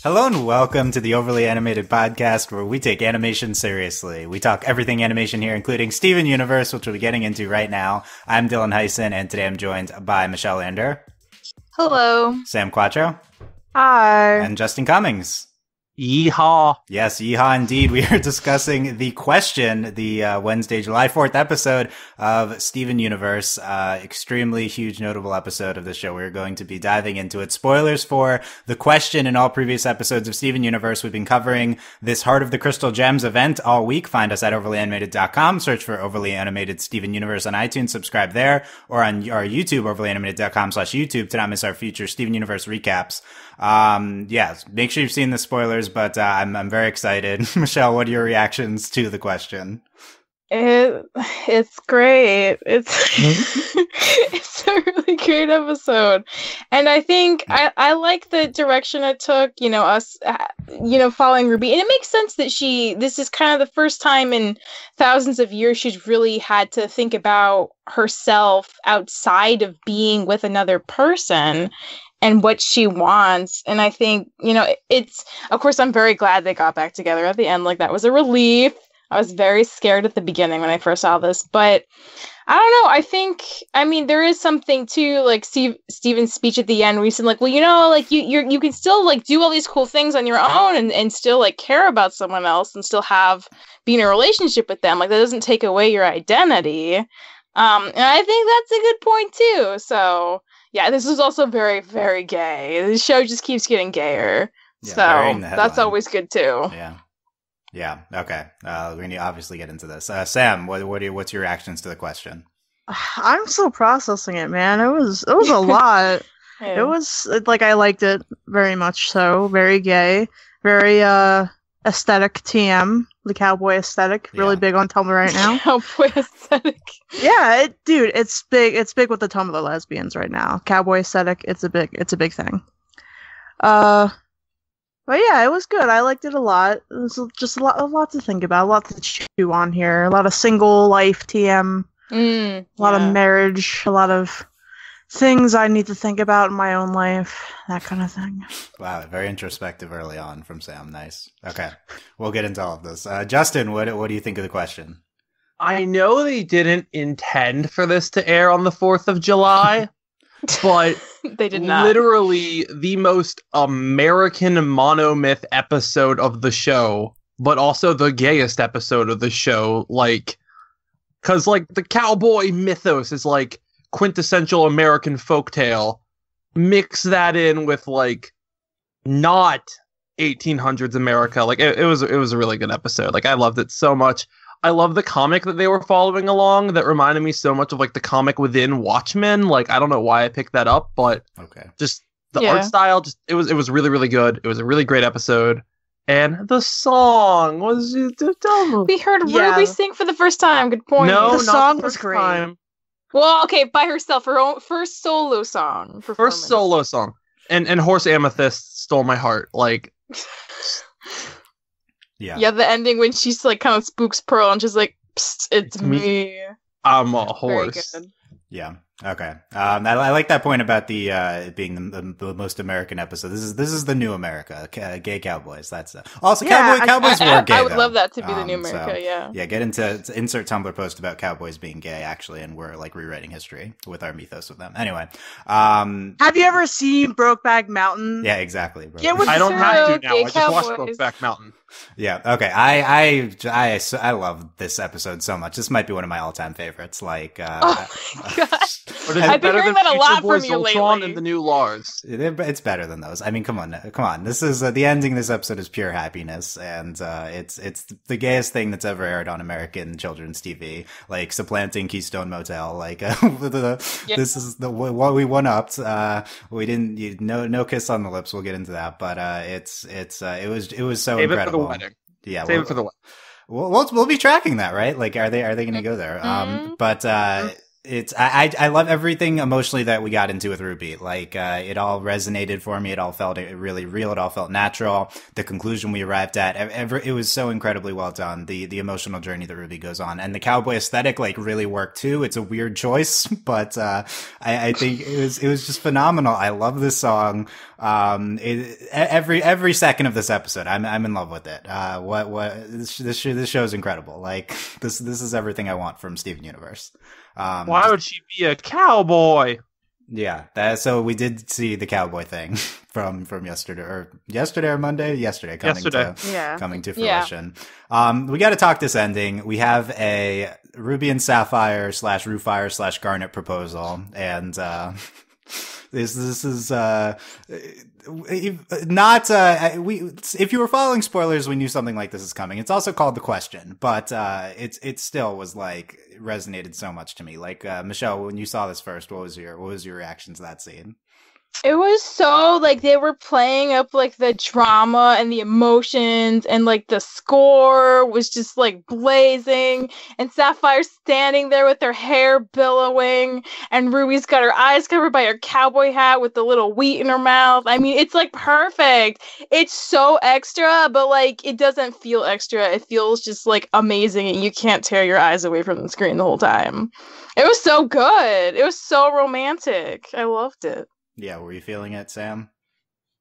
Hello and welcome to the Overly Animated Podcast, where we take animation seriously. We talk everything animation here, including Steven Universe, which we'll be getting into right now. I'm Dylan Hysen, and today I'm joined by Michelle Anderer. Hello. Sam Quattro. Hi. And Justin Cummings. Yeehaw. Yes, yeehaw indeed. We are discussing the question, the Wednesday, July 4th episode of Steven Universe. Extremely huge, notable episode of the show. We're going to be diving into it. Spoilers for the question in all previous episodes of Steven Universe. We've been covering this Heart of the Crystal Gems event all week. Find us at overlyanimated.com. Search for Overly Animated Steven Universe on iTunes. Subscribe there, or on our YouTube, overlyanimated.com/YouTube, to not miss our future Steven Universe recaps. Yes, make sure you've seen the spoilers, but I'm very excited. Michelle, what are your reactions to the question? It's great. It's a really great episode, and I think I like the direction it took. Us, following Ruby, and it makes sense that this is kind of the first time in thousands of years she's really had to think about herself outside of being with another person and what she wants. And I think, of course, I'm very glad they got back together at the end. Like, that was a relief. I was very scared at the beginning when I first saw this, but I don't know. There is something to, like, Steven's speech at the end where he said, like, well, you can still, like, do all these cool things on your own and still, like, care about someone else and still be in a relationship with them. Like, that doesn't take away your identity. And I think that's a good point, too. So, yeah, this is also very, very gay. The show just keeps getting gayer. Yeah, so that's always good, too. Yeah. Okay. We're going to obviously get into this. Sam, what's your reactions to the question? I'm still processing it, man. It was a lot. Yeah. It was, like, I liked it very much so. Very gay. Very, aesthetic TM. The cowboy aesthetic. Really big on Tumblr right now. Cowboy aesthetic. Yeah, dude, it's big. It's big with the Tumblr lesbians right now. Cowboy aesthetic. It's a big thing. But yeah, it was good. I liked it a lot. It was just a lot to think about. A lot to chew on here. A lot of single life TM. A lot of marriage. A lot of things I need to think about in my own life. That kind of thing. Wow, very introspective early on from Sam. Nice. Okay, we'll get into all of this. Justin, what do you think of the question? I know they didn't intend for this to air on the 4th of July, but they did not. Literally the most American monomyth episode of the show, but also the gayest episode of the show. Like, because, like, the cowboy mythos is, like, quintessential American folktale. Mix that in with, like, not 1800s America. Like, it was a really good episode. Like, I loved it so much. I love the comic that they were following along that reminded me so much of, like, the comic within Watchmen. Like, I don't know why I picked that up, but just the art style, it was really, really good. It was a really great episode. And the song was... We heard Ruby sing for the first time. Good point. No, the song was great. Time. Well, okay, by herself, her own first solo song. First solo song. And Horse Amethyst stole my heart. Like... Yeah, the ending when she's, like, kind of spooks Pearl and she's like, psst, it's me. I'm a horse. Yeah. Okay. I like that point about the it being the most American episode. This is the new America. Gay cowboys. That's also cowboys were gay. I would though. love that to be the new America. Yeah. Get into insert Tumblr post about cowboys being gay actually, and we're, like, rewriting history with our mythos of them. Anyway. Have you ever seen Brokeback Mountain? Yeah, exactly. I don't have to now. I just watched Brokeback Mountain. Yeah. Okay. I love this episode so much. This might be one of my all-time favorites. Like, oh my gosh. I've been hearing that a lot from you lately. And the new Lars. It's better than those. I mean, come on. This is the ending. Of this episode is pure happiness, and it's the gayest thing that's ever aired on American children's TV. Like, supplanting Keystone Motel. Like, this is what we one upped. We didn't. No kiss on the lips. We'll get into that, but it was so Save incredible. It for the wedding. Yeah, Save it for the wedding. We'll be tracking that, right? Like, are they going to go there? Mm-hmm. But I love everything emotionally that we got into with Ruby. Like, it all resonated for me. It all felt really real. It all felt natural. The conclusion we arrived at, it was so incredibly well done. The emotional journey that Ruby goes on, and the cowboy aesthetic, like, really worked too. It's a weird choice, but, I think it was just phenomenal. I love this song. Every second of this episode, I'm in love with it. This show is incredible. Like, this is everything I want from Steven Universe. Why would she be a cowboy? Yeah, so we did see the cowboy thing from yesterday or Monday. Yesterday coming to fruition. Yeah. We got to talk this ending. We have a Ruby and Sapphire / Rufire / Garnet proposal, and this is not if you were following spoilers, we knew something like this is coming. It's also called The Question, but it still was like resonated so much to me. Like, Michelle, when you saw this first, what was your reaction to that scene? It was so, like, they were playing up, like, the drama and the emotions, and, like, the score was just, like, blazing, and Sapphire standing there with her hair billowing, and Ruby's got her eyes covered by her cowboy hat with the little wheat in her mouth. I mean, it's, like, perfect. It's so extra, but, like, it doesn't feel extra. It feels just, like, amazing, and you can't tear your eyes away from the screen the whole time. It was so good. It was so romantic. I loved it. Yeah, were you feeling it, Sam?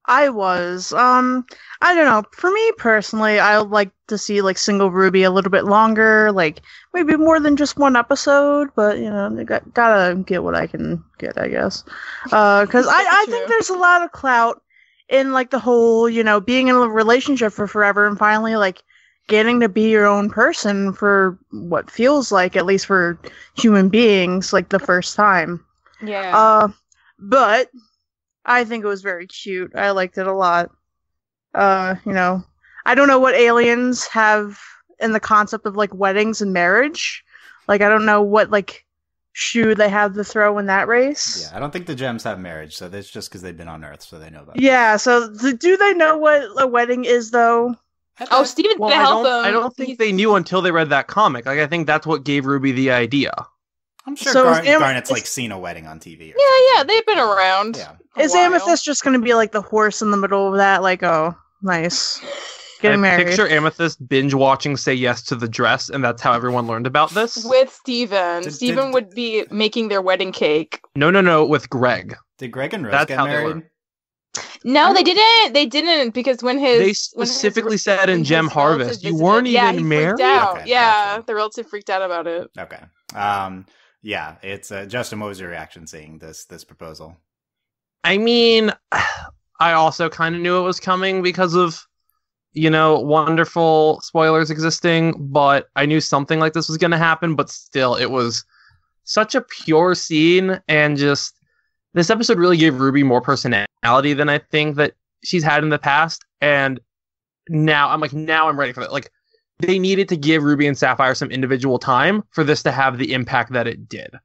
I was. I don't know. For me personally, I would like to see like single Ruby a little bit longer, like maybe more than just one episode. But you know, gotta get what I can get, I guess. Because I think there's a lot of clout in like the whole, you know, being in a relationship for forever and finally like getting to be your own person for what feels like, at least for human beings, like the first time. Yeah. But I think it was very cute. I liked it a lot. You know, I don't know what aliens have in the concept of like weddings and marriage. Like, I don't know what like shoe they have to throw in that race. Yeah, I don't think the gems have marriage, so that's just because they've been on Earth, so they know about it. Yeah, so do they know what a wedding is, though? Oh, Steven's gonna help them. I don't think they knew until they read that comic. Like, I think that's what gave Ruby the idea. I'm sure Garnet's like seen a wedding on TV. Yeah, they've been around. Yeah. Is Amethyst just going to be like the horse in the middle of that? Like, oh, nice. Getting married. Picture Amethyst binge watching Say Yes to the Dress, and that's how everyone learned about this. With Steven. Steven would be making their wedding cake. No, with Greg. Did Greg and Rose get married? No, they didn't. They didn't, because they specifically said in Gem Harvest, you weren't even married? Okay, yeah, the relative freaked out about it. Okay. Yeah, it's Justin, what was your reaction seeing this proposal? I mean, I also kind of knew it was coming because of, you know, wonderful spoilers existing, but I knew something like this was going to happen, but still, it was such a pure scene, and just, this episode really gave Ruby more personality than I think that she's had in the past, and now I'm ready for that. Like, they needed to give Ruby and Sapphire some individual time for this to have the impact that it did.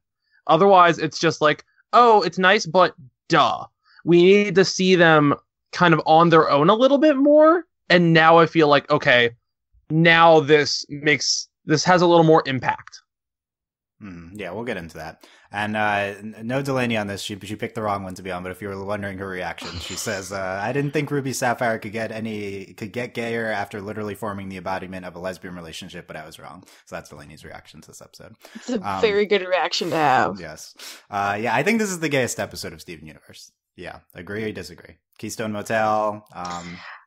Otherwise, it's just like, oh, it's nice, but duh. We need to see them kind of on their own a little bit more. And now I feel like, okay, now this has a little more impact. Yeah, we'll get into that. And no Delaney on this. She picked the wrong one to be on. But if you were wondering her reaction, she says, "I didn't think Ruby Sapphire could get gayer after literally forming the embodiment of a lesbian relationship, but I was wrong." So that's Delaney's reaction to this episode. It's a very good reaction to have. Yes. Yeah, I think this is the gayest episode of Steven Universe. Yeah, agree or disagree? Keystone Motel.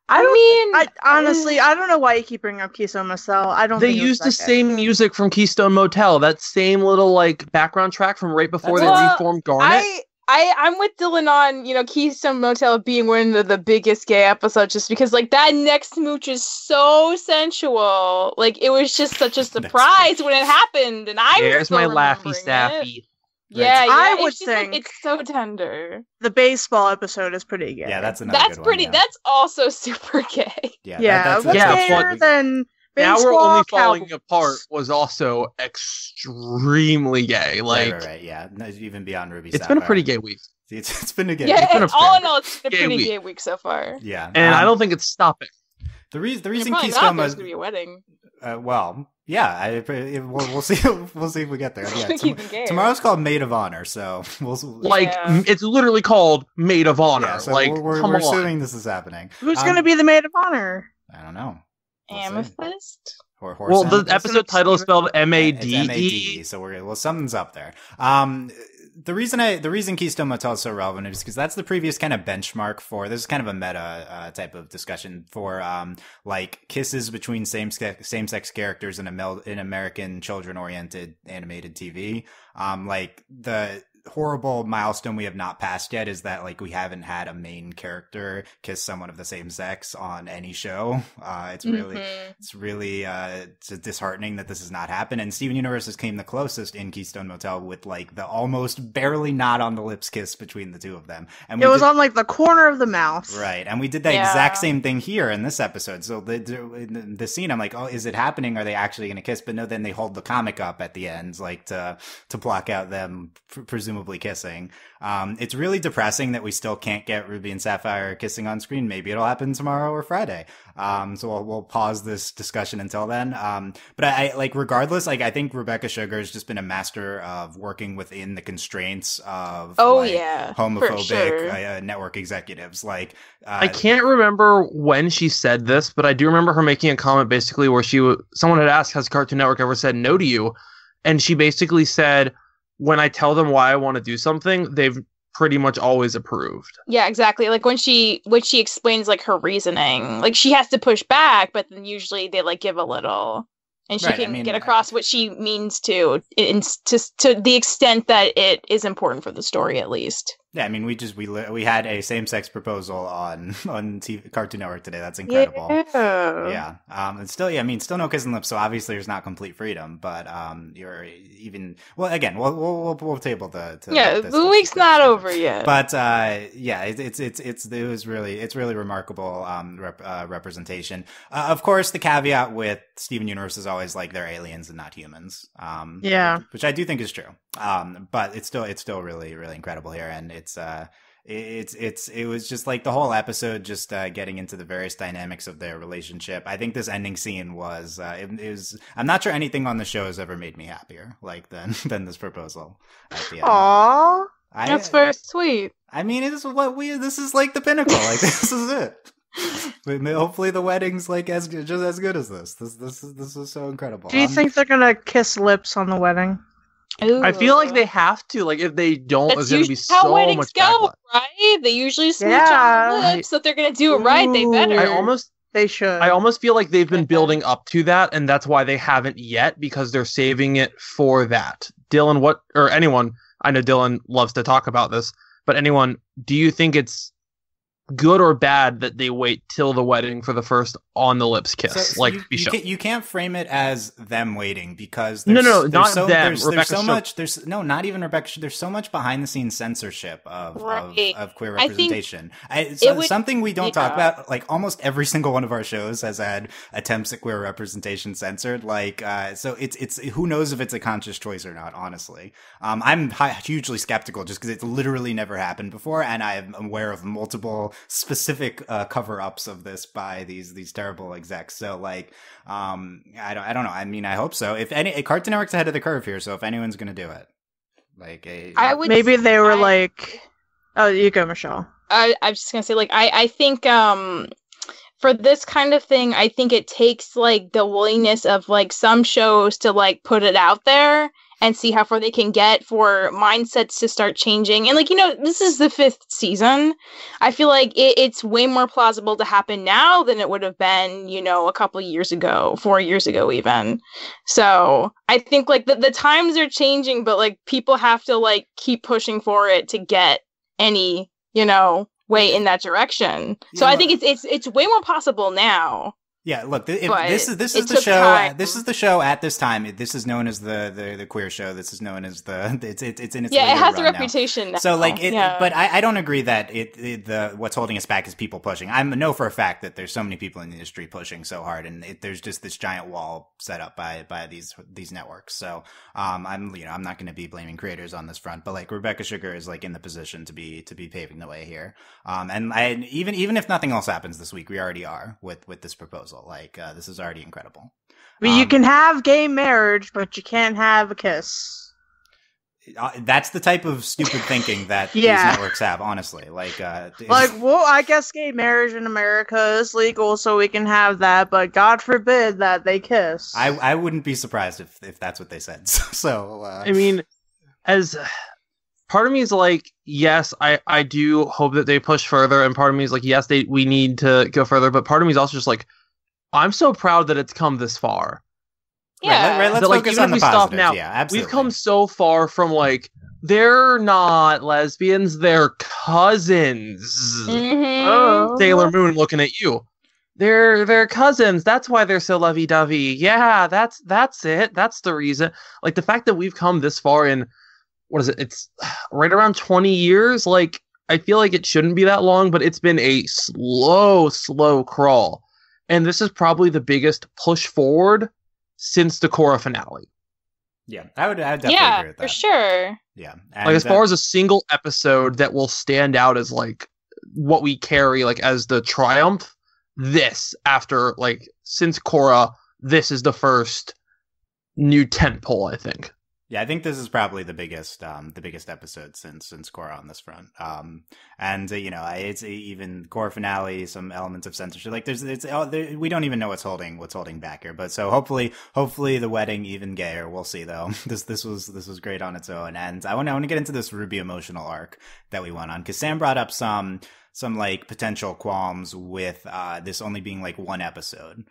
I honestly, I don't know why you keep bringing up Keystone Motel. They used the same music from Keystone Motel. That same little like background track from right before they reformed Garnet. I'm with Dylan on, you know, Keystone Motel being one of the biggest gay episodes, just because like that next smooch is so sensual. Like, it was just such a surprise when it happened, and there's my laughy sappy. Yeah, I would think like, it's so tender. The baseball episode is pretty gay. Yeah, that's another good one, yeah. That's also super gay. Yeah, what's gayer than baseball? Now We're Only Falling Apart was also extremely gay. Like, right, yeah, even beyond Ruby. It's been a pretty gay week. It's been a gay. Yeah, all in all, it's been a pretty gay week so far. Yeah, and I don't think it's stopping. The reason Keystone was gonna be a wedding. Well, yeah, we'll see. We'll see if we get there. Yeah, tomorrow's called Maid of Honor, so it's literally called Maid of Honor. Yeah, so we're assuming this is happening. Who's going to be the Maid of Honor? I don't know. Amethyst. Well, the episode title is spelled M-A-D-E. M-A-D-E, so something's up there. The reason Keystone Motel is so relevant is because that's the previous kind of benchmark for, this is kind of a meta type of discussion for like kisses between same-sex characters in American children-oriented animated TV. Like the horrible milestone we have not passed yet is that like we haven't had a main character kiss someone of the same sex on any show. It's really it's disheartening that this has not happened, and Steven Universe has came the closest in Keystone Motel with like the almost barely not on the lips kiss between the two of them, and it was on like the corner of the mouth, right? And we did the exact same thing here in this episode. So the scene, I'm like, oh, is it happening? Are they actually going to kiss? But no, then they hold the comic up at the end like to block out them presumably kissing. It's really depressing that we still can't get Ruby and Sapphire kissing on screen. Maybe it'll happen tomorrow or Friday. So we'll pause this discussion until then. But I like, regardless, like I think Rebecca Sugar has just been a master of working within the constraints of homophobic network executives. Like I can't remember when she said this, but I do remember her making a comment basically where someone had asked, has Cartoon Network ever said no to you? And she basically said, when I tell them why I want to do something, they've pretty much always approved. Yeah, exactly. Like when she explains like her reasoning, like she has to push back, but then usually they like give a little, and she can get across what she means to the extent that it is important for the story, at least. Yeah, I mean, we had a same-sex proposal on TV, Cartoon Network today. That's incredible. Yeah. And still, I mean, still no kissing lips. So obviously, there's not complete freedom. But you're even again. We'll table the week's not over yet. But it's really remarkable representation. Of course, the caveat with Steven Universe is always like they're aliens and not humans. Which I do think is true. But it's still really, really incredible here, and it was just like the whole episode, just getting into the various dynamics of their relationship. I think this ending scene was I'm not sure anything on the show has ever made me happier like than this proposal at the end. Aww, that's very sweet. I mean, this is like the pinnacle. Like this is it. Hopefully the wedding's like just as good as this. This is so incredible. Do you think they're gonna kiss lips on the wedding? Ooh. I feel like they have to. Like if they don't, it's gonna be so much backlash. Right? They usually smooch on the lips, so if they're gonna do it right, they better. They should. I almost feel like they've been building up to that, and that's why they haven't yet, because they're saving it for that. Dylan, or anyone, I know Dylan loves to talk about this, but anyone, do you think it's good or bad that they wait till the wedding for the first on the lips kiss? So you can't frame it as them waiting, because not them. There's so Rebecca much. Not even Rebecca. There's so much behind the scenes censorship of queer representation. Something we don't talk about. Like almost every single one of our shows has had attempts at queer representation censored. Like so it's who knows if it's a conscious choice or not. Honestly, I'm hugely skeptical just because it's literally never happened before, and I am aware of multiple specific cover-ups of this by these terrible execs. So like I don't know. I mean, I hope so. If any, Cartoon Network's ahead of the curve here, so if anyone's gonna do it, like maybe they were like, oh, you go, Michelle. I'm just gonna say, like, I think for this kind of thing, I think it takes like the willingness of like some shows to like put it out there and see how far they can get for mindsets to start changing. And like, this is the 5th season. I feel like it's way more plausible to happen now than it would have been, a couple of years ago, 4 years ago even. So I think like the times are changing, but like people have to like keep pushing for it to get any, way in that direction. So I think it's way more possible now. Yeah, look, this is the show. Time. This is the show at this time. This is known as the queer show. This is known as it's in its it has a run reputation now. So like but I don't agree that what's holding us back is people pushing. I know for a fact that there's so many people in the industry pushing so hard, and there's just this giant wall set up by these networks. So I'm not going to be blaming creators on this front, but like Rebecca Sugar is like in the position to be paving the way here. And even if nothing else happens this week, we already are with this proposal. proposal. Like, this is already incredible. I mean, you can have gay marriage, but you can't have a kiss. That's the type of stupid thinking that these networks have, honestly. Like, well, I guess gay marriage in America is legal, so we can have that, but God forbid that they kiss. I wouldn't be surprised if that's what they said. So, I mean, as part of me is like, yes, I do hope that they push further, and part of me is like, yes, we need to go further, but part of me is also just like, I'm so proud that it's come this far. Yeah, right. Let's focus on the positives. Now, yeah, absolutely. We've come so far from like, they're not lesbians, they're cousins. Mm-hmm. Sailor Moon looking at you. They're cousins. That's why they're so lovey-dovey. Yeah, that's it. That's the reason. Like, the fact that we've come this far in, what is it? It's right around 20 years. Like, I feel like it shouldn't be that long, but it's been a slow crawl. And this is probably the biggest push forward since the Korra finale. Yeah, I would definitely agree with that. For sure. Yeah. And, like, as far as a single episode that will stand out as, like, what we carry, like, as the triumph, this, after, like, since Korra, this is the first new tentpole, I think. Yeah, I think this is probably the biggest episode since Korra on this front. And it's even Korra finale, some elements of censorship. Like we don't even know what's holding back here. But so hopefully the wedding even gayer. We'll see though. This was great on its own. And I want to get into this Ruby emotional arc that we went on, because Sam brought up some like potential qualms with this only being like one episode.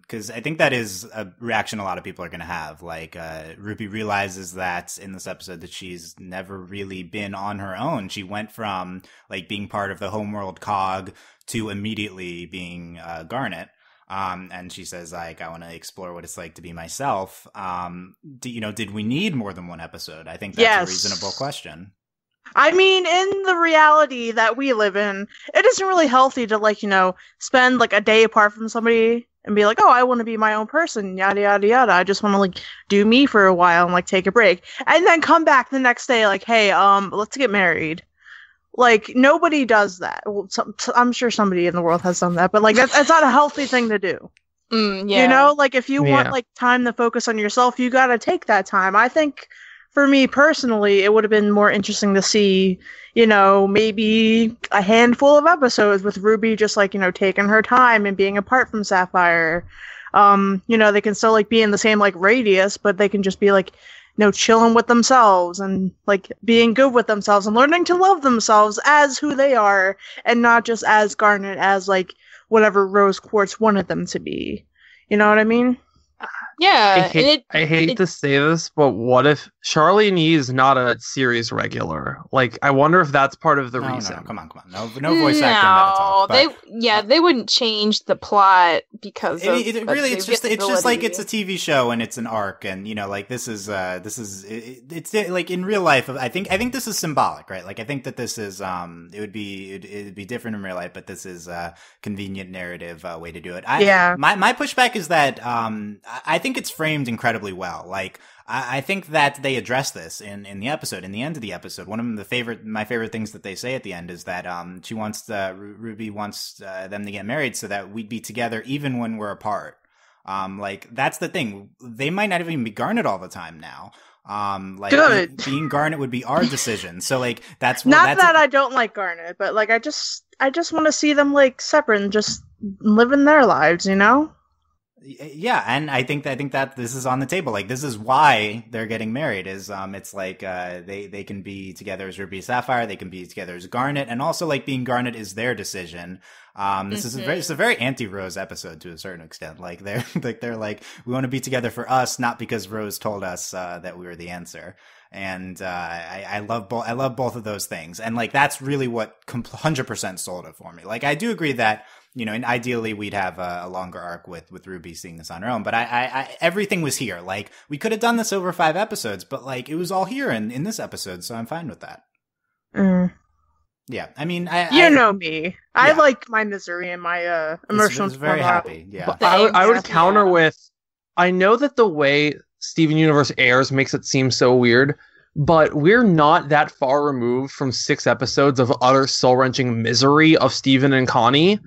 Because I think that is a reaction a lot of people are going to have. Like, Ruby realizes that in this episode that she's never really been on her own. She went from like being part of the homeworld cog to immediately being Garnet. And she says, like, I want to explore what it's like to be myself. Did we need more than one episode? I think that's a reasonable question. I mean, in the reality that we live in, it isn't really healthy to, like, spend, like, a day apart from somebody and be like, oh, I want to be my own person, yada, yada, yada. I just want to, like, do me for a while and, like, take a break. And then come back the next day, like, hey, let's get married. Like, nobody does that. Well, I'm sure somebody in the world has done that, but, like, that's not a healthy thing to do. Yeah. Like, if you want, like, time to focus on yourself, you gotta take that time. I think, for me personally, it would have been more interesting to see, maybe a handful of episodes with Ruby just, like, taking her time and being apart from Sapphire. They can still, like, be in the same, like, radius, but they can just be, like, chilling with themselves and, like, being good with themselves and learning to love themselves as who they are and not just as Garnet, as, like, whatever Rose Quartz wanted them to be. You know what I mean? Yeah. I hate to say this, but what if Charlene Yee is not a series regular? Like, I wonder if that's part of the reason. No, come on. No voice acting that at all. They wouldn't change the plot because it's just like it's a TV show and it's an arc, and like it's like in real life. I think this is symbolic, right? Like, I think that this is it'd be different in real life, but this is a convenient narrative way to do it. My pushback is that I think it's framed incredibly well. Like, I think that they address this in the episode, in the end of the episode. One of my favorite things that they say at the end is that Ruby wants them to get married so that we'd be together even when we're apart. Like, that's the thing. They might not even be Garnet all the time now. Good. Being Garnet would be our decision. So, like, I don't like Garnet, but, like, I just want to see them, like, separate and just living their lives, Yeah, and I think that this is on the table. Like, this is why they're getting married. Is it's like they can be together as Ruby Sapphire, they can be together as Garnet, and also, like, being Garnet is their decision. This is a very anti-Rose episode to a certain extent. Like, they're like, we want to be together for us, not because Rose told us that we were the answer. And I love both of those things, and, like, that's really what 100% sold it for me. Like, I do agree that, and ideally we'd have a longer arc with Ruby seeing this on her own, but I everything was here. Like, we could have done this over 5 episodes, but, like, it was all here in this episode, so I'm fine with that. Yeah, I mean, you know me. Yeah. I like my misery and my emotional. It's very happy. Yeah, but I would counter with, I know that the way Steven Universe airs makes it seem so weird, but we're not that far removed from 6 episodes of utter soul-wrenching misery of Steven and Connie.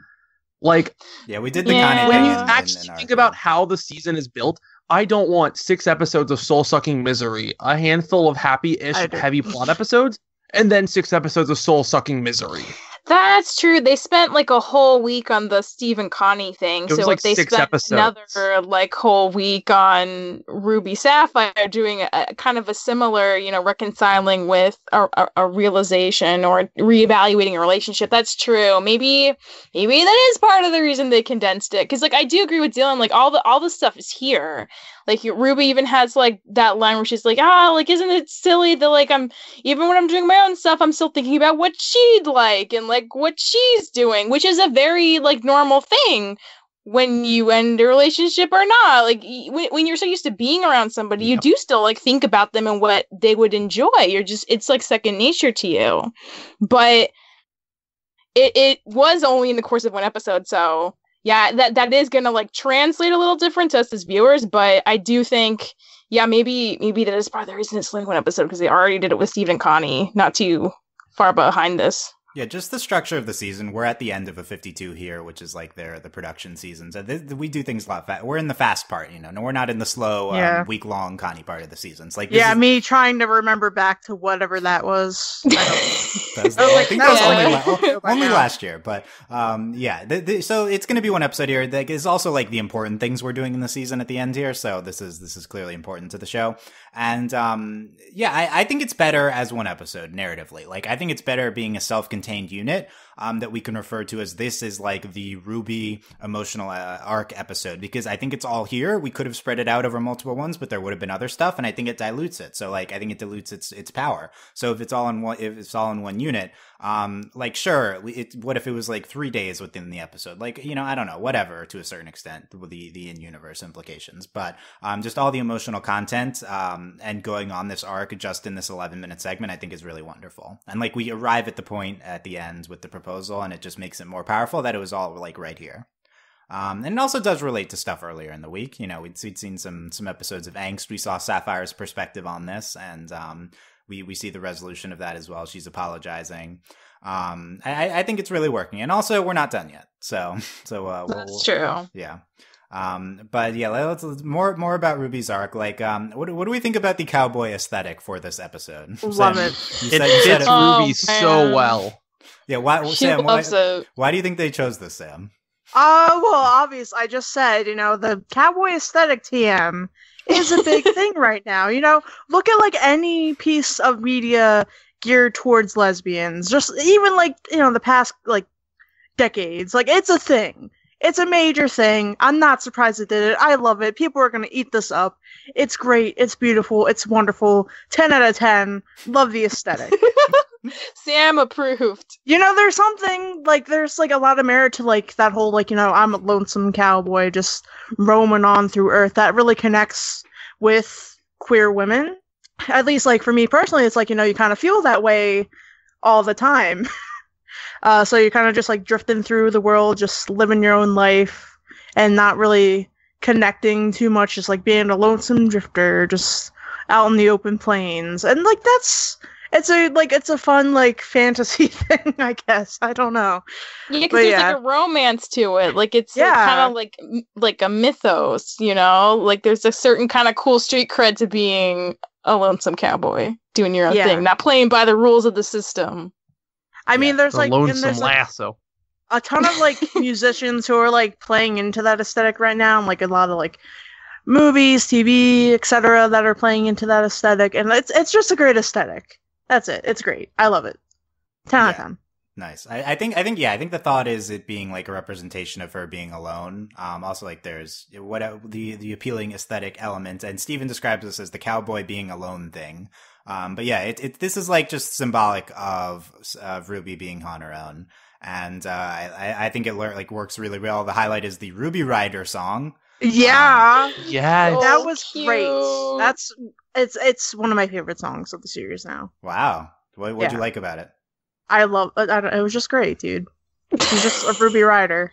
Like, yeah, we did the Yeah. Connie when thing you in actually our think thing. about how the season is built, I don't want 6 episodes of soul-sucking misery, a handful of happy-ish, I do. heavy plot episodes, and then 6 episodes of soul-sucking misery. That's true. They spent like a whole week on the Steve and Connie thing. It was So like if they 6 spent episodes. another like whole week on Ruby Sapphire doing a kind of a similar, reconciling with a realization or reevaluating a relationship, that's true. Maybe that is part of the reason they condensed it. Because like I do agree with Dylan, like all the stuff is here. Like Ruby even has like that line where she's like, like isn't it silly that like even when I'm doing my own stuff, I'm still thinking about what she'd like and like what she's doing, which is a very like normal thing when you end a relationship or not. Like when you're so used to being around somebody, you do still like think about them and what they would enjoy. It's like second nature to you. But it was only in the course of one episode, so yeah, that is gonna like translate a little different to us as viewers, but I do think, yeah, maybe that is part of the reason it's only one episode, because they already did it with Steve and Connie, not too far behind this. Yeah, just the structure of the season. We're at the end of a 52 here, which is like the production seasons. We do things a lot fast. We're in the fast part, No, we're not in the slow week-long Connie part of the seasons. Like me trying to remember back to whatever that was. I think that was only last year, but so it's going to be one episode here. That is also like the important things we're doing in the season at the end here. So this is clearly important to the show, and I think it's better as one episode narratively. Like I think it's better being a self-contained unit that we can refer to as this is like the Ruby emotional arc episode, because I think it's all here. We could have spread it out over multiple ones, but there would have been other stuff, and I think it dilutes it. So like I think it dilutes its power. So if it's all in one unit, like sure, what if it was like 3 days within the episode? Like I don't know, whatever, to a certain extent, the in-universe implications, but just all the emotional content and going on this arc just in this 11-minute segment, I think is really wonderful. And like we arrive at the point at the end with the proposal, and it just makes it more powerful that it was all like right here. And it also does relate to stuff earlier in the week. We'd seen some episodes of Angst. We saw Sapphire's perspective on this, and we see the resolution of that as well. She's apologizing. I think it's really working, and also we're not done yet. So that's true. Yeah. But yeah, let's more about Ruby's arc. Like, what do we think about the cowboy aesthetic for this episode? Love it. It fits Ruby so well. Yeah, why, she Sam? Loves it. Why do you think they chose this, Sam? Well, obvious. I just said, the cowboy aesthetic TM is a big thing right now. Look at like any piece of media geared towards lesbians. Just even like the past like decades. Like it's a thing. It's a major thing. I'm not surprised it did it. I love it. People are going to eat this up. It's great. It's beautiful. It's wonderful. 10 out of 10. Love the aesthetic. Sam approved. There's something, like, there's, like, a lot of merit to, like, that whole, like, I'm a lonesome cowboy just roaming on through Earth. That really connects with queer women. At least, like, for me personally, it's like, you kind of feel that way all the time. So you're kind of just like drifting through the world, just living your own life and not really connecting too much, just like being a lonesome drifter, just out in the open plains. And like it's a fun like fantasy thing, I guess. I don't know. Yeah, because there's like a romance to it. Like it's kind of like a mythos, Like there's a certain kind of cool street cred to being a lonesome cowboy, doing your own thing, not playing by the rules of the system. I mean, there's like lonesome lasso. A ton of like musicians who are like playing into that aesthetic right now, and like a lot of like movies, TV, etc. that are playing into that aesthetic, and it's just a great aesthetic. That's it. It's great. I love it. 10 out of 10. Nice. I think the thought is it being like a representation of her being alone. Also like there's the appealing aesthetic element, and Steven describes this as the cowboy being alone thing. But yeah, this is like just symbolic of Ruby being on her own, and I think it works really well. The highlight is the Ruby Rider song. Yeah, that was cute. Great. It's one of my favorite songs of the series now. Wow, what'd you like about it? I love it. It was just great, dude. She's just a Ruby Rider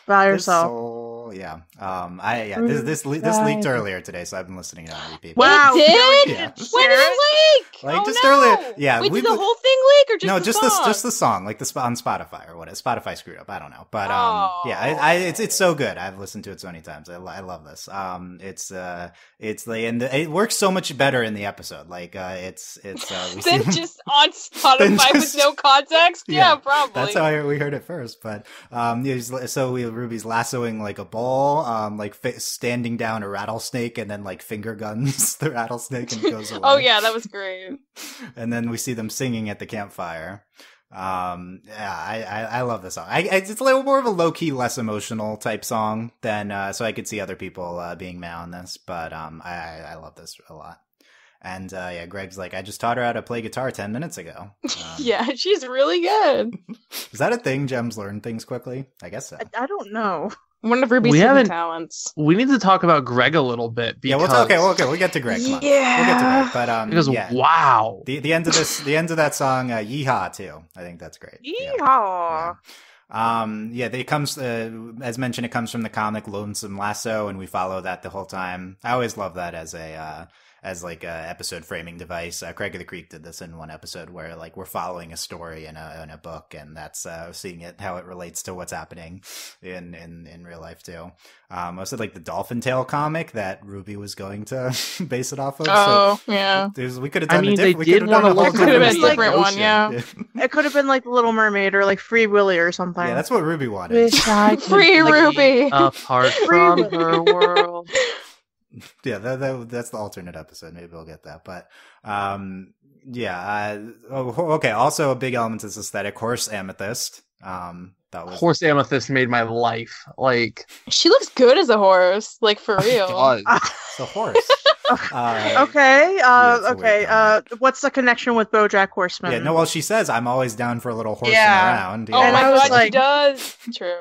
by herself. This leaked earlier today, so I've been listening to it on repeat. Wow, it did? Yeah. When did it leak? Like, oh, just no. earlier. Yeah. Wait, did the whole thing leak or just no, the just song? just the song, like on Spotify or what? Spotify screwed up. I don't know, but Oh. yeah, it's so good. I've listened to it so many times. I love this. It's like, and it works so much better in the episode. Like, it's we then see just on Spotify with no context. Yeah, probably. That's how we heard it first. But Ruby's lassoing like a bull, like standing down a rattlesnake, and then like finger guns the rattlesnake, and it goes away. Oh yeah, that was great. And then we see them singing at the campfire. I love this song. It's a little more of a low key, less emotional type song than, so I could see other people, being mad on this, but, I love this a lot. And, yeah, Greg's like, I just taught her how to play guitar 10 minutes ago. Yeah, she's really good. Is that a thing? Gems learn things quickly? I guess so. I don't know. One of Ruby's hidden talents. We need to talk about Greg a little bit. Because... Yeah, we'll get to Greg. Come on. Yeah. We'll get to Greg. But, because, yeah. wow. The end of that song, Yeehaw, too. I think that's great. Yeehaw. Yeah, it comes, as mentioned, it comes from the comic Lonesome Lasso, and we follow that the whole time. I always love that as a episode framing device. Craig of the Creek did this in one episode where like we're following a story in a book, and that's seeing it how it relates to what's happening in real life too. Also like the Dolphin Tale comic that Ruby was going to base it off of. Oh, so yeah. We could have done. I mean, they did want to look. It could have been a different one, yeah. It could have been like The Little Mermaid or like Free Willy or something. Yeah, that's what Ruby wanted. Free Ruby. Apart from her world. Yeah, that's the alternate episode. Maybe we'll get that. But, yeah. Okay. Also, a big element is aesthetic. Horse Amethyst. Horse Amethyst made my life. Like, she looks good as a horse. Like, for real. It's a horse. Okay. What's the connection with BoJack Horseman? Yeah. No. Well, she says I'm always down for a little horsing around. Oh yeah. my god, she does. True.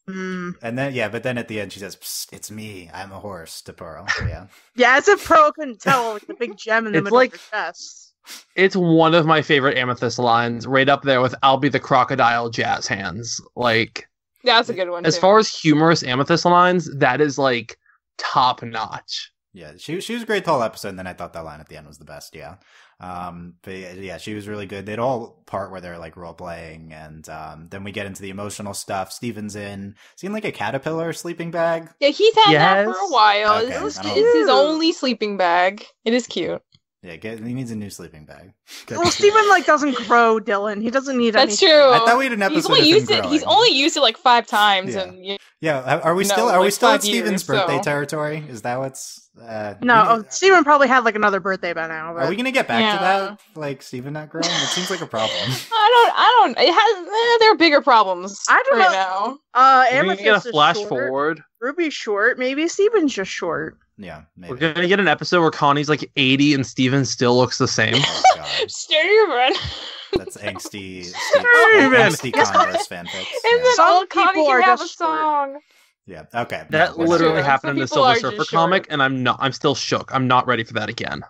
And then, but then at the end she says, Psst, "It's me. I'm a horse." To Pearl. Yeah. Yeah, as if Pearl couldn't tell with the big gem in the middle of her chest. It's one of my favorite Amethyst lines, right up there with "I'll be the crocodile jazz hands." Like, yeah, that's a good one. As far as humorous Amethyst lines, that is like top notch. Yeah, she was great the whole episode, and then I thought that line at the end was the best. Yeah. But yeah, she was really good. They'd all part where they're like role playing, and then we get into the emotional stuff. Steven's seen like a caterpillar sleeping bag. Yeah, he's had that for a while. Okay, it's his only sleeping bag. It is cute. Yeah, he needs a new sleeping bag. Well, Steven like doesn't grow, Dylan. He doesn't need anything. That's true. I thought we had an episode. He's only used it like 5 times, and are we still at Steven's birthday territory? Is that what's? No, Steven probably had like another birthday by now. But... Are we gonna get back to that? Like Steven not growing? It seems like a problem. I don't. It has. There are bigger problems. I don't know. We're gonna get a flash forward. Ruby's short. Maybe Steven's just short. Yeah, maybe. We're gonna get an episode where Connie's like 80 and Steven still looks the same. Oh, God. Steven. That's angsty Converse fanfics. And then all Connie can have a song. Yeah. Okay. That literally happened in the Silver Surfer comic, and I'm still shook. I'm not ready for that again.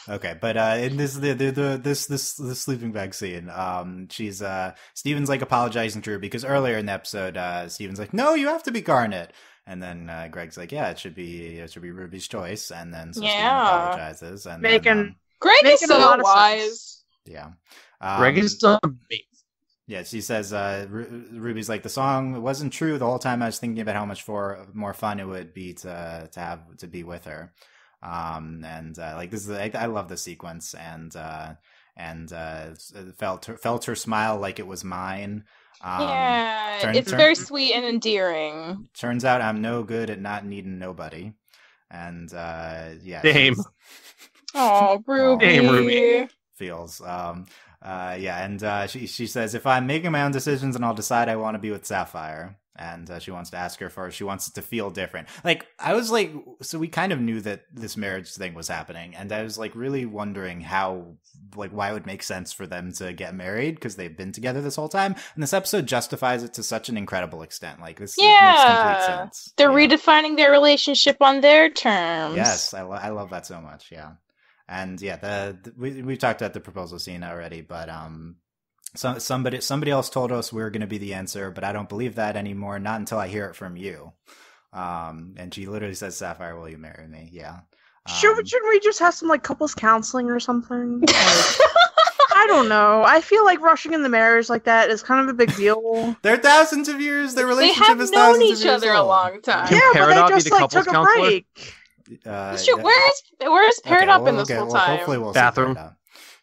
Okay, but in this sleeping bag scene, Steven's like apologizing to her because earlier in the episode, Steven's like, "No, you have to be Garnet," and then Greg's like, "Yeah, it should be Ruby's choice," and then Steven apologizes, and Greg is so wise. Yeah, Greg is amazing. Yeah, she says, Ruby's like, the song wasn't true the whole time. I was thinking about how much more fun it would be to be with her. Like this is, I love this sequence, and felt her smile like it was mine. It's very sweet and endearing. Turns out I'm no good at not needing nobody. And, yeah. Same. Oh, Ruby. Damn, Ruby. Feels, she says, if I'm making my own decisions, and I'll decide I want to be with Sapphire. And she wants to ask her first. She wants it to feel different. Like, I was like, so we kind of knew that this marriage thing was happening. And I was like really wondering why it would make sense for them to get married, because they've been together this whole time. And this episode justifies it to such an incredible extent. Like, this makes complete sense. They're redefining their relationship on their terms. Yes, I love that so much. Yeah. And yeah, we've talked about the proposal scene already, but somebody else told us we were going to be the answer, but I don't believe that anymore. Not until I hear it from you. And she literally says, "Sapphire, will you marry me?" Yeah. Shouldn't we just have some like couples counseling or something? Like, I don't know. I feel like rushing in the marriage like that is kind of a big deal. They're thousands of years. Their They relationship have is known thousands each of years other a old. long time. Can Yeah, but Peridot they be just the like couples took a counselor? break. Sure, where's Peridot been this okay, whole well, time? hopefully we'll Bathroom. see Peridot.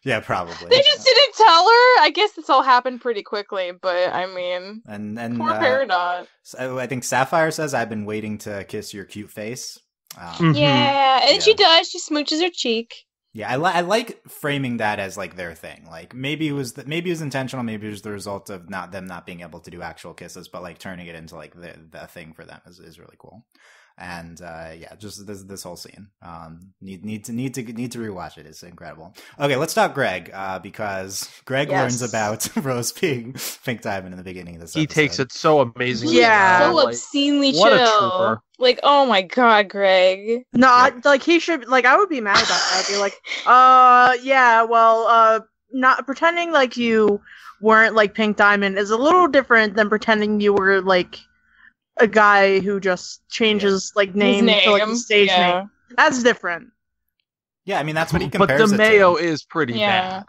Yeah, probably. They just didn't tell her. I guess this all happened pretty quickly, but I mean, and poor Peridot. I think Sapphire says, "I've been waiting to kiss your cute face." Yeah, and Yeah. she does. She smooches her cheek. Yeah, I like framing that as like their thing. Like maybe it was intentional, maybe it was the result of them not being able to do actual kisses, but like turning it into like the thing for them is really cool. And yeah, just this whole scene. Need to rewatch it. It's incredible. Okay, let's talk Greg because Greg learns about Rose being Pink Diamond in the beginning of this episode. He takes it so amazingly. Yeah. So like, obscenely what a chill. trooper. Like, oh my god, Greg. No, like he should. Like I would be mad about that. I'd be like, yeah, well, not pretending like you weren't like Pink Diamond is a little different than pretending you were like a guy who just changes like name to like a stage name. That's different. Yeah, I mean that's what he But compares the it mayo to. is pretty bad.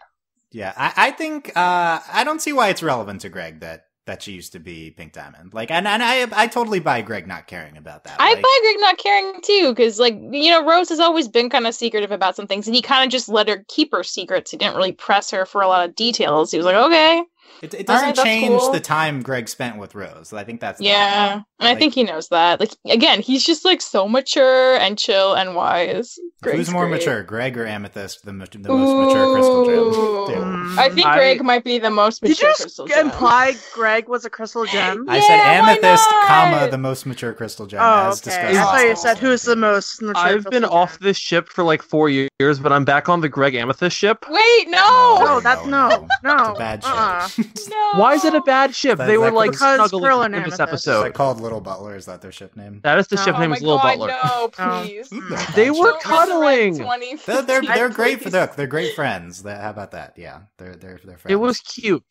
Yeah, I think I don't see why it's relevant to Greg that she used to be Pink Diamond. Like, and I totally buy Greg not caring about that. I like, buy Greg not caring too, because like Rose has always been kind of secretive about some things, and he kind of just let her keep her secrets. He didn't really press her for a lot of details. He was like, okay. It doesn't that's change cool. the time Greg spent with Rose. I think that's the Yeah, point. and I think he knows that. Like, again, he's just like so mature and chill and wise. Who's more mature, Greg or Amethyst, the most mature crystal gem? I think Greg might be the most mature crystal gem. Did you imply Greg was a crystal gem? I said Amethyst, why not? the most mature crystal gem. Oh, as okay. discussed I thought last you said episode. who's the most mature I've been crystal off gem. this ship for like 4 years, but I'm back on the Greg Amethyst ship. Wait, no! No, that's no. It's a bad ship. No! Why is it a bad ship? That- They were that like because snuggling Krill in and this Amethyst. Is that episode. called Little Butler? Is that their ship name? That is the No. ship Oh name my is Little god, Butler. no, please. They were Don't cuddling. resurrect They're 2015, great for please. they're great friends. How about that? Yeah, they're friends. It was cute.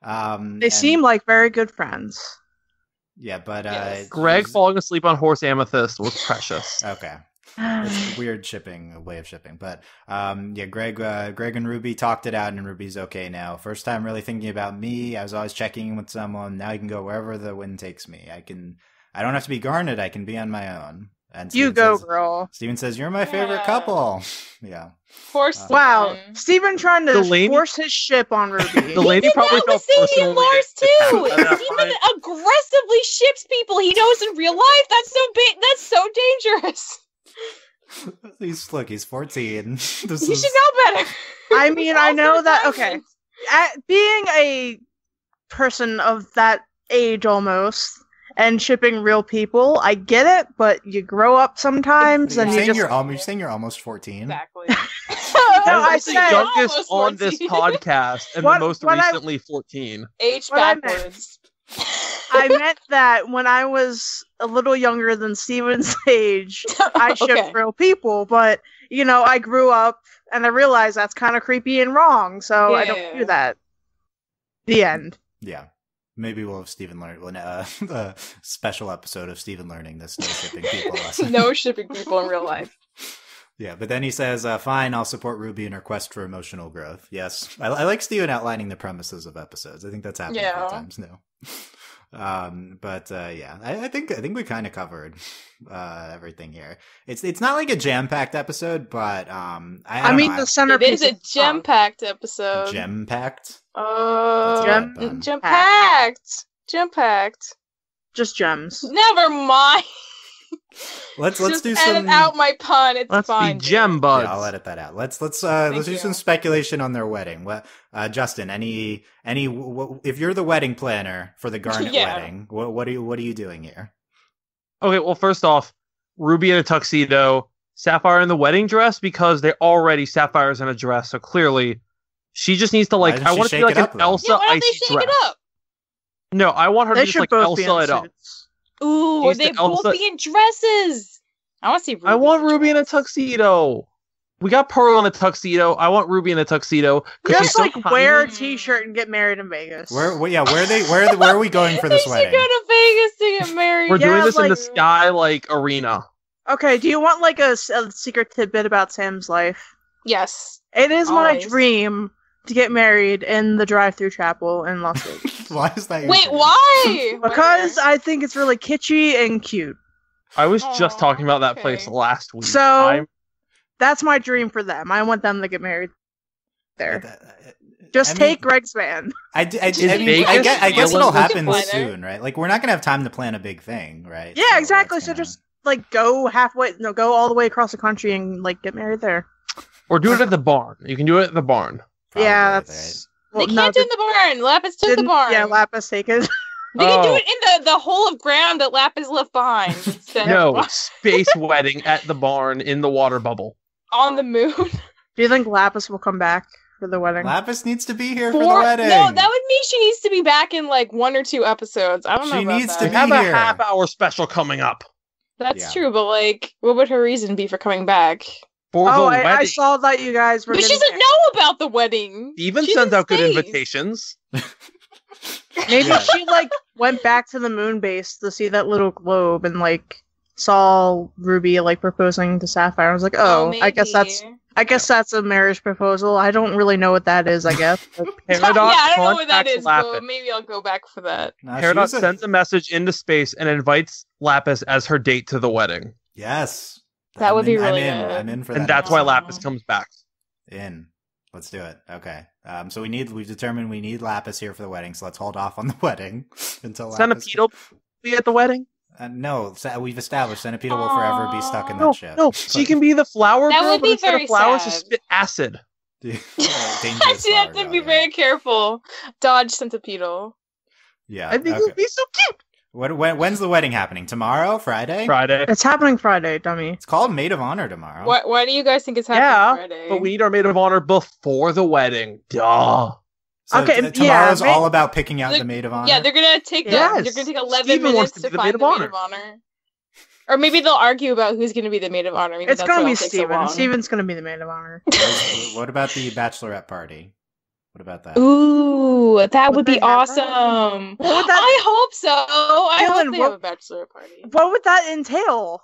They and- seem like very good friends. Yeah, but Yes. Greg falling asleep on Horse Amethyst was precious. Okay. It's a weird way of shipping, but yeah, Greg and Ruby talked it out, and Ruby's okay now. First time really thinking about me. I was always checking in with someone. Now I can go wherever the wind takes me. I don't have to be Garnet. I can be on my own. And You Steven go, says, girl. Steven says, "You're my favorite Yeah. couple." Yeah. Poor Steven. Wow, Steven trying to Delaney- force his ship on Ruby. Delaney Did probably that felt with Sadie and personally Lars too. attacked by that Steven line. aggressively ships people he knows in real life. That's so big. That's so dangerous. He's 14. This You is should know better. I mean, I know Also that. Diamond. Okay, being a person of that age almost and shipping real people, I get it. But you grow up sometimes, You're and you saying just. you're saying you're almost 14. Exactly. No, I As the said youngest almost on this 14. podcast and What- the most what I- recently 14. Age What I meant- backwards. I meant that when I was a little younger than Steven's age, I shipped Okay. real people. But I grew up and I realized that's kind of creepy and wrong, so I don't Yeah. do that. The end. Yeah. Maybe we'll have Steven learn a special episode of Steven learning this no shipping people lesson. No shipping people in real life. Yeah, but then he says, fine, I'll support Ruby in her quest for emotional growth. Yes. I like Steven outlining the premises of episodes. I think that's happened a few times now. But yeah, I think we kind of covered everything here. It's not like a jam-packed episode, but I mean, the It centerpiece is a gem-packed episode. Gem-packed? Oh, Gem- gem-packed. Gem-packed. just gems. Never mind. Let's Just do edit some. out my pun. It's Let's fine. be gem dude. buds. Yeah, I'll edit that out. Let's do you. some speculation on their wedding. What, Justin? If you're the wedding planner for the Garnet Yeah. wedding, what are you doing here? Okay, well, first off, Ruby in a tuxedo, Sapphire in the wedding dress, because they're already Sapphire's in a dress, so clearly she just needs to, Why like, doesn't I she want to shake be like it an up, though? Elsa Yeah, why don't they ice shake dress. it up? No, I want her They to just, should like, both be Elsa in it up. suits. Ooh, She's they the both Elsa- be in dresses. I want to see Ruby. I want in a Ruby in a dress. tuxedo. We got Pearl in a tuxedo. I want Ruby in a tuxedo. 'cause she's Just so like tiny. wear a t-shirt and get married in Vegas. Where are we going for this They wedding? should go to Vegas to get married. We're doing Yeah, this in the like- Sky, like, arena. Okay, do you want like a secret tidbit about Sam's life? Yes. It is Always. my dream to get married in the drive-through chapel in Las Vegas. Why is that? Wait, why? Because I think it's really kitschy and cute. I was just Aw, talking about that okay. place last week. So that's my dream for them. I want them to get married there. Just take Greg's van. I Vegas guess it'll still happen fly there? soon, right? Like we're not gonna have time to plan a big thing, right? Yeah, exactly. that's So gonna- just like go go all the way across the country and like get married there. Or do it at the barn. You can do it at the barn. probably, Yeah, right? that's. They can't do it in the barn. Lapis took the didn't- barn. Yeah, Lapis take it. They can do Oh. it in the hole of ground that Lapis left behind. Instead No, of space wedding at the barn in the water bubble. on the moon. Do you think Lapis will come back for the wedding? Lapis needs to be here for the No, wedding. that would mean she needs to be back in like 1 or 2 episodes. I don't know She about needs that. to We be have a here. half-hour special coming up That's Yeah. true, but like, what would her reason be for coming back? for the I wedding. saw that you guys were. But she getting doesn't know about the wedding. Steven She's sends in out good space. invitations. Maybe Yeah. she like went back to the moon base to see that little globe and like saw Ruby like proposing to Sapphire. I was like, oh, I guess that's a marriage proposal. I don't really know what that is. I guess. Paradox yeah, I don't know what that contacts is, Lapis. but maybe I'll go back for that. No, she Paradox was sends a message into space and invites Lapis as her date to the wedding. Yes, That would be really I'm in. good. I'm in for that. And that's why episode. Lapis comes back. In. Let's do it. Okay. So we've determined we need Lapis here for the wedding, so let's hold off on the wedding until Lapis. Centipede be at the wedding? No, we've established Centipede will forever be stuck in that No, ship. no, she can be the flower That girl, would but be instead very of flowers, sad. just spit acid. Dangerous She have flower to be girl, very careful. Dodge centipedal. Yeah. I think it okay. would be so cute. When's the wedding happening? Tomorrow? Friday? Friday. It's happening Friday, dummy. It's called Maid of Honor tomorrow. Why do you guys think it's happening Yeah, Friday? but we need our maid of honor before the wedding. Duh. So Okay, tomorrow's yeah, all about picking out They're- the Maid of Honor? Yeah, they're gonna take Yes. they're gonna take 11 Steven wants minutes to to be the find maid of the honor. maid of honor. Or maybe they'll argue about who's gonna be the maid of honor. Maybe It's that's gonna why be it'll take so Steven. long. Steven's gonna be the maid of honor. What about the bachelorette party? What about that? Ooh, that would they be have that? awesome. What would that- I hope so. I Dylan, hope they what- have a bachelor party. What would that entail?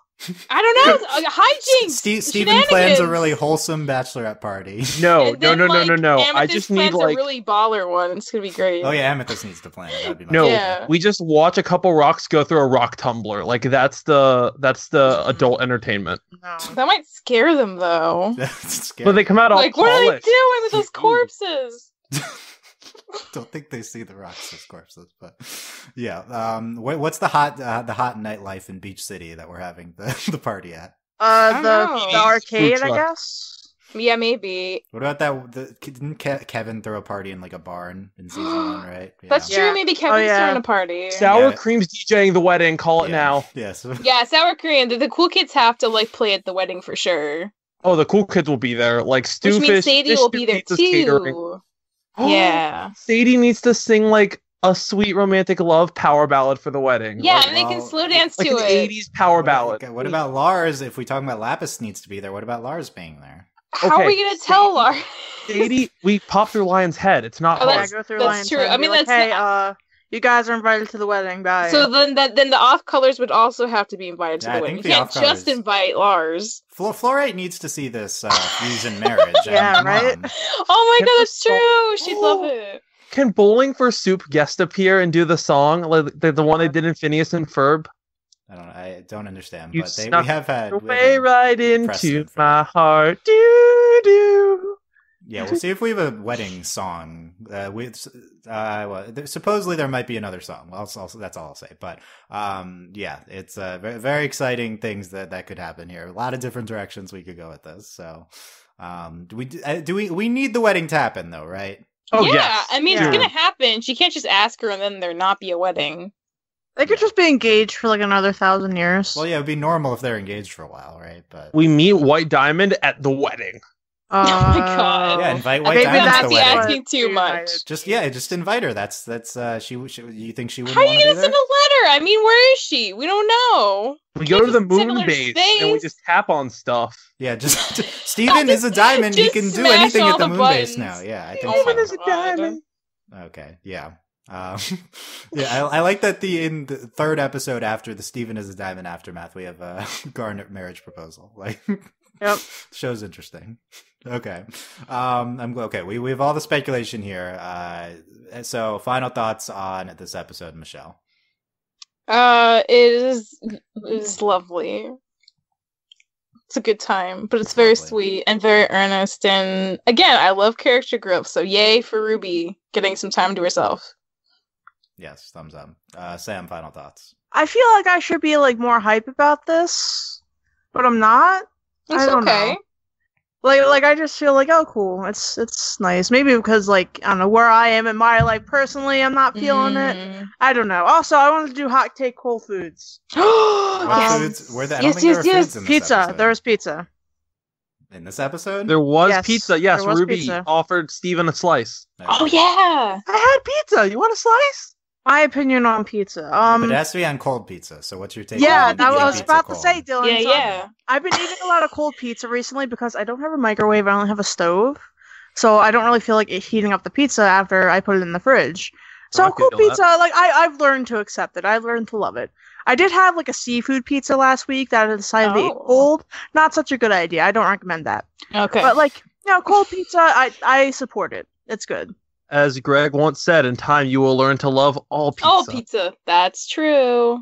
I don't know. Hijinks. Steven plans a shenanigans. really wholesome bachelorette party. No, And then, no. I Amethyst just need plans a like really baller one. It's gonna be great. Oh yeah, Amethyst needs to plan it. That'd be my no. Yeah. We just watch a couple rocks go through a rock tumbler. Like that's the adult entertainment. No. That might scare them though. That's scary. But they come out all Like, what are they polished. doing with those Ooh. corpses? Don't think they see the rocks as corpses, but yeah. What's the hot nightlife in Beach City that we're having the party at? don't The know. arcade, Food I truck. guess. Yeah, maybe. What about that? Didn't Kevin throw a party in like a barn in season 1, right? Yeah. That's Yeah. true. Maybe Kevin's yeah. throwing a party. Sour Yeah. Cream's DJing the wedding. Call it now. Yes. Yeah, sour cream. The cool kids have to like play at the wedding for sure. Oh, the cool kids will be there. Like Which means Stewfish. Sadie Fish will Stew be there Pizza's catering. too. Yeah. Sadie needs to sing like a sweet romantic love power ballad for the wedding. Yeah, Like, and they can well, slow dance like to an it. 80s power ballad. Okay, what about Lars? If we talk about Lapis needs to be there, what about Lars being there? How are Okay, we gonna tell Sadie- Laura? Sadie, we pop through Lion's Head. It's not Oh, hard. Yeah, that's- go through that's Lion's true. Head I and be mean, like, that's hey, you guys are invited to the wedding. Bye. So then the off colors would also have to be invited to Yeah, the I wedding. You think the can't off-colors- just invite Lars. Fluorite needs to see this fusion marriage. Yeah, come right? on. Oh my Can god, we that's true. She'd love Oh. it. Can Bowling for Soup guest appear and do the song, like the one they did in Phineas and Ferb? I don't understand, You but we snuck have had. Your we way have- right into precedent for my that. heart. Do do. Yeah, we'll see if we have a wedding song. Supposedly there might be another song. Well, that's all I'll say. But yeah, it's very, very exciting things that could happen here. A lot of different directions we could go with this. So, we need the wedding to happen though, right? Oh yeah, yes. I mean Yeah. it's gonna happen. She can't just ask her and then there not be a wedding. they could just be engaged for like another 1,000 years. Well, yeah, it'd be normal if they're engaged for a while, right? But We meet White Diamond at the wedding. Oh my God. yeah, invite White maybe Diamond to that's the the wedding. asking too much. Just invite her. That's she. You think she wouldn't How are want you to gonna be send there? a letter? I mean, where is she? We don't know. We You go to the just send moon her base space. and we just tap on stuff. Yeah, just Steven is a diamond. He just can do smash anything all at the the moon base buttons. now. Yeah, I think Oh my so. Woman is a God. diamond. Okay, yeah. Yeah, I like that in the third episode after the Steven is a Diamond aftermath, we have a Garnet marriage proposal. Like, Yep. show's interesting. Okay. Okay. We have all the speculation here. So final thoughts on this episode, Michelle. It is lovely. It's a good time, but it's very sweet and very earnest. And again, I love character growth. So yay for Ruby getting some time to herself. Yes, thumbs up. Sam, final thoughts. I feel like I should be like more hype about this, but I'm not. It's I don't okay. know. Like I just feel like, oh, cool. It's nice. Maybe because like I don't know where I am in my life personally, I'm not feeling it. I don't know. Also, I wanted to do hot take Whole Foods. What foods? I don't think there were foods in this Pizza. episode. There was pizza. In this episode? There was Yes, pizza. Yes, there was Ruby pizza. offered Steven a slice. Oh yeah. I had pizza. You want a slice? My opinion on pizza. But it has to be on cold pizza. So what's your take? Yeah, on that eating I was pizza about cold? to say, Dylan. Yeah, So yeah. I've been eating a lot of cold pizza recently because I don't have a microwave. I only have a stove, so I don't really feel like heating up the pizza after I put it in the fridge. So I can cold do that. pizza, like I've learned to accept it. I've learned to love it. I did have like a seafood pizza last week that I decided to eat Oh. cold. Not such a good idea. I don't recommend that. Okay. But like, cold pizza, I support it. It's good. As Greg once said, in time you will learn to love all pizza. Oh, pizza. That's true.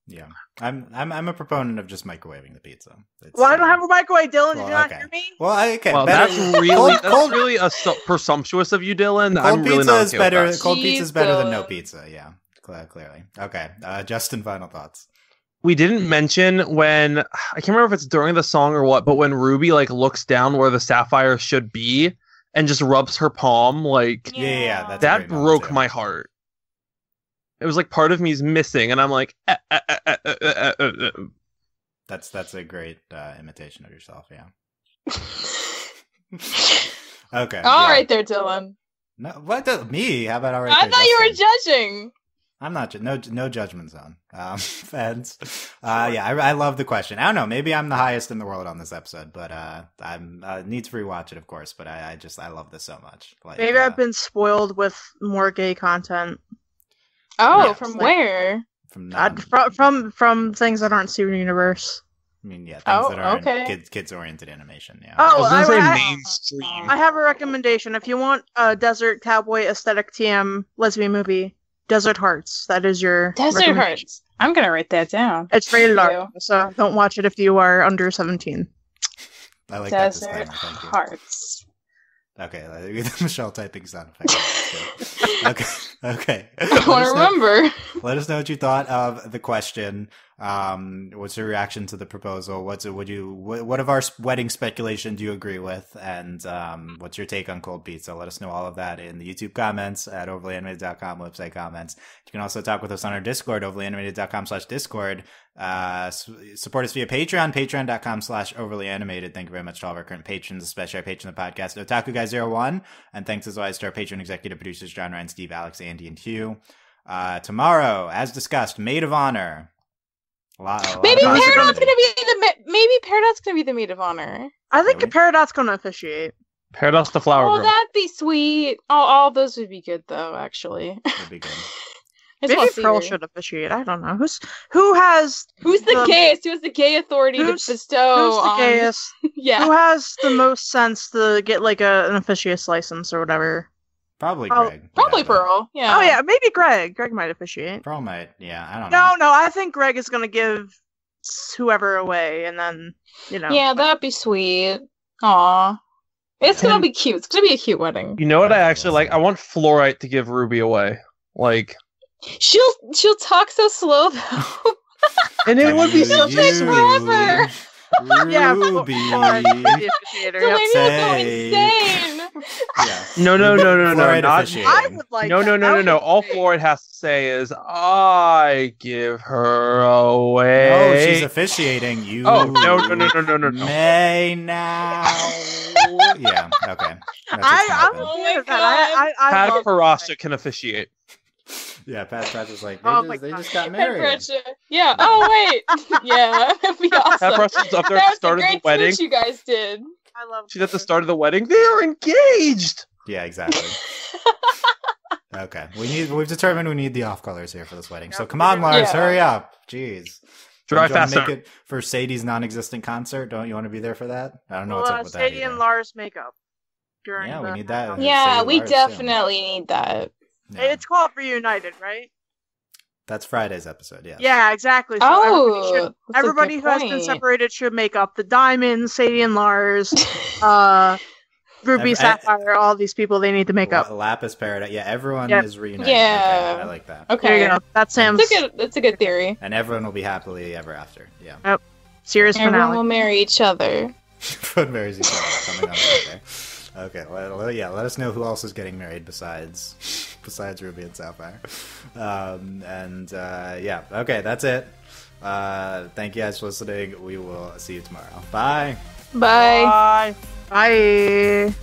Yeah, I'm a proponent of just microwaving the pizza. It's, Well, I don't have a microwave, Dylan. Did well, you not okay. hear me? Well, okay. Well, better- that's really presumptuous of you, Dylan. I'm Cold really pizza not is okay better. with that. Cold pizza is better than no Jeez, pizza. Yeah, clearly. Okay, Justin, final thoughts. We didn't mention when I can't remember if it's during the song or what, but when Ruby like looks down where the sapphire should be and just rubs her palm, like Yeah, that's a that great moment, broke too. my heart. It was like part of me's missing, and I'm like, That's a great imitation of yourself. Yeah. Okay. All yeah. right there, Dylan. No, what me? How about all right? I there, thought you were Justin? judging. I'm not. No judgment zone. Fans. Yeah, I love the question. I don't know. Maybe I'm the highest in the world on this episode, but I'm need to rewatch it, of course. But I love this so much. Like, Maybe I've been spoiled with more gay content. Oh, Yeah, from like- where? From things that aren't Steven Universe. I mean, yeah, things Oh, that are okay. kids oriented animation. Yeah. Oh, I was gonna say I- mainstream. I have a recommendation. If you want a desert cowboy aesthetic TM lesbian movie, Desert Hearts. That is your Desert recommendation. Hearts. I'm gonna write that down. It's rated Thank R, so don't watch it if you are under 17. I like that Desert disclaimer. Thank you. Hearts. Okay, Michelle typing sound effects. Okay. I want to remember. Let us know what you thought of the question. What's your reaction to the proposal? What of our wedding speculation do you agree with? And what's your take on cold pizza? Let us know all of that in the YouTube comments at overlyanimated.com, website comments. You can also talk with us on our Discord, overlyanimated.com/Discord. Support us via Patreon, patreon.com/overlyanimated. Thank you very much to all of our current patrons, especially our patron of the podcast, Otaku Guy 01. And thanks as always to our patron executive producers, John, Ryan, Steve, Alex, Andy, and Hugh. Tomorrow, as discussed, Maid of Honor. Maybe Peridot's Peridot's gonna be the maid of honor. I think Really? Peridot's gonna officiate. Paradox the flower Oh, girl. that'd be sweet. Oh, all those would be good though. Actually, Would be good. I just wanna Maybe see Pearl her. should officiate. I don't know. Who has Who's the gayest? Who has the gay authority to who's- bestow? who's the on... gayest? Yeah. Who has the most sense to get like an officious license or whatever? Probably Oh, Greg. Probably Yeah, but Pearl. Yeah. Oh yeah, maybe Greg. Greg might officiate. Pearl might. Yeah, I don't know. No, I think Greg is gonna give whoever away, and then Yeah, that'd be sweet. Aw. It's gonna be cute. It's gonna be a cute wedding. You know what I actually like? I want Fluorite to give Ruby away. Like, She'll talk so slow though. and it would be so take sweet. forever. Yeah, Ruby. the officiator. Yep. Delaney will go Say- insane. Yeah. No, Fluorite not. officiating. I would like. No, that. no. All Fluorite has to say is, "I give her away." Oh, she's officiating. You. Oh, no. May now. Yeah. Okay. That's what's I'm happening. Oh okay my with that. I Pat love Parasha can officiate. Yeah. Pat was like, Oh my they God. just got Pen married. pressure. Yeah. Oh wait. Yeah. That'd be awesome. Pat Parasha's up there That at the was start of the great wedding. speech you guys did. I love. She's at the start of the wedding. They're engaged. Yeah. Exactly. Okay, we've determined we need the off colors here for this wedding. So come on, Lars, hurry up. Jeez. Drive faster. Make it for Sadie's non-existent concert? Don't you want to be there for that? I don't know what's up with that. Sadie and Lars makeup. Yeah, we need that. Yeah, we definitely need that. Yeah. It's called Reunited, right? That's Friday's episode, yeah. Yeah, exactly. So everybody who has been separated should make up. The Diamonds, Sadie and Lars, Ruby, Sapphire, all these people, they need to make up. Lapis Paradise. Yeah, everyone is reunited. Yeah. Okay, I like that. Okay. There you go. That's Sam's. That's a good theory. And everyone will be happily ever after. Yeah. Yep. Series finale. Everyone will marry each other. Everyone marries each other. Coming on Friday. Okay, let us know who else is getting married besides Ruby and Sapphire. Okay, that's it. Thank you guys for listening. We will see you tomorrow. Bye. Bye. Bye. Bye.